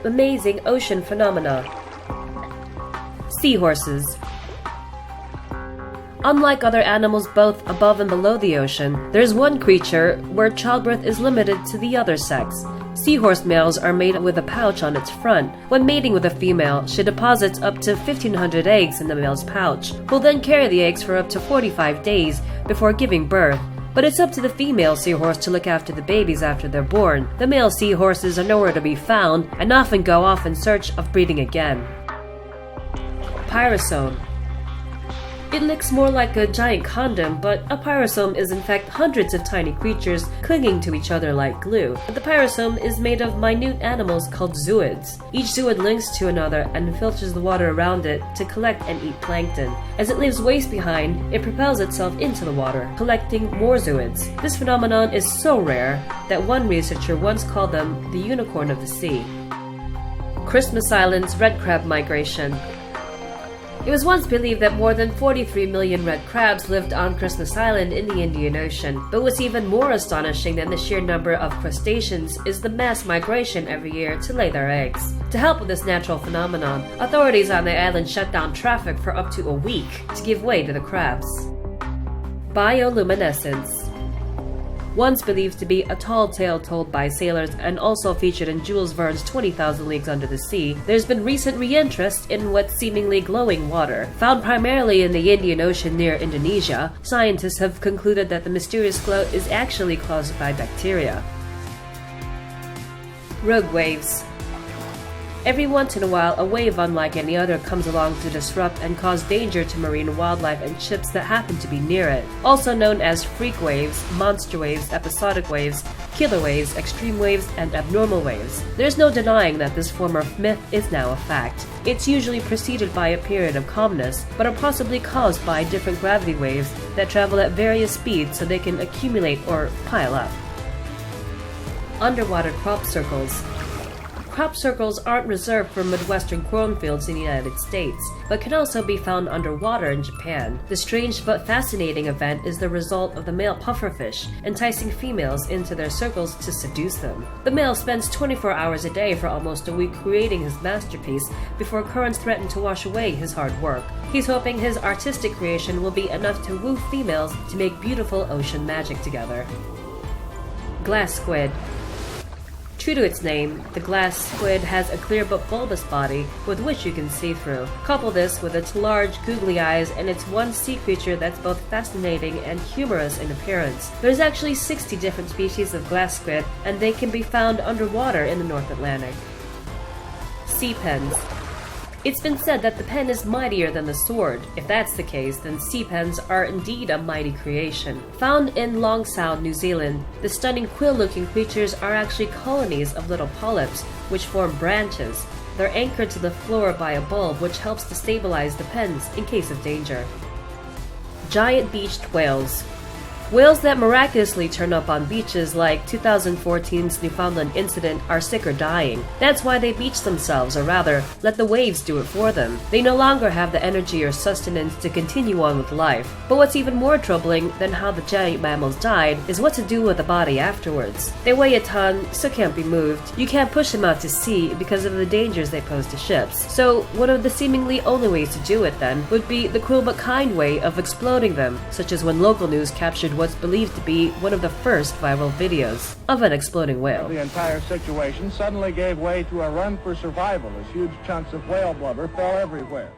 amazing ocean phenomena. Seahorses. Unlike other animals both above and below the ocean, there's one creature where childbirth is limited to the other sex. Seahorse males are mated with a pouch on its front. When mating with a female, she deposits up to 1,500 eggs in the male's pouch, who will then carry the eggs for up to 45 days before giving birth. But it's up to the female seahorse to look after the babies after they're born. The male seahorses are nowhere to be found and often go off in search of breeding again. Pyrosome. It looks more like a giant condom, but a pyrosome is in fact hundreds of tiny creatures clinging to each other like glue. The pyrosome is made of minute animals called zooids. Each zooid links to another and filters the water around it to collect and eat plankton. As it leaves waste behind, it propels itself into the water, collecting more zooids. This phenomenon is so rare that one researcher once called them the unicorn of the sea. Christmas Island's red crab migration. It was once believed that more than 43 million red crabs lived on Christmas Island in the Indian Ocean, but what's even more astonishing than the sheer number of crustaceans is the mass migration every year to lay their eggs. To help with this natural phenomenon, authorities on the island shut down traffic for up to a week to give way to the crabs. Bioluminescence. Once believed to be a tall tale told by sailors and also featured in Jules Verne's 20,000 Leagues Under the Sea, there's been recent re-interest in what's seemingly glowing water. Found primarily in the Indian Ocean near Indonesia, scientists have concluded that the mysterious glow is actually caused by bacteria. Rogue waves. Every once in a while, a wave unlike any other comes along to disrupt and cause danger to marine wildlife and ships that happen to be near it. Also known as freak waves, monster waves, episodic waves, killer waves, extreme waves, and abnormal waves. There's no denying that this form of myth is now a fact. It's usually preceded by a period of calmness, but are possibly caused by different gravity waves that travel at various speeds so they can accumulate or pile up. Underwater crop circles. Crop circles aren't reserved for Midwestern cornfields in the United States, but can also be found underwater in Japan. The strange but fascinating event is the result of the male pufferfish enticing females into their circles to seduce them. The male spends 24 hours a day for almost a week creating his masterpiece before currents threaten to wash away his hard work. He's hoping his artistic creation will be enough to woo females to make beautiful ocean magic together. Glass squid. True to its name, the glass squid has a clear but bulbous body with which you can see through. Couple this with its large, googly eyes and it's one sea creature that's both fascinating and humorous in appearance. There's actually 60 different species of glass squid, and they can be found underwater in the North Atlantic. Sea pens. It's been said that the pen is mightier than the sword. If that's the case, then sea pens are indeed a mighty creation. Found in Long Sound, New Zealand, the stunning quill-looking creatures are actually colonies of little polyps, which form branches. They're anchored to the floor by a bulb, which helps to stabilize the pens in case of danger. Giant beached whales. Whales that miraculously turn up on beaches like 2014's Newfoundland incident are sick or dying. That's why they beach themselves, or rather, let the waves do it for them. They no longer have the energy or sustenance to continue on with life. But what's even more troubling than how the giant mammals died is what to do with the body afterwards. They weigh a ton, so can't be moved. You can't push them out to sea because of the dangers they pose to ships. So one of the seemingly only ways to do it then would be the cruel but kind way of exploding them, such as when local news captured what's believed to be one of the first viral videos of an exploding whale. The entire situation suddenly gave way to a run for survival as huge chunks of whale blubber fell everywhere.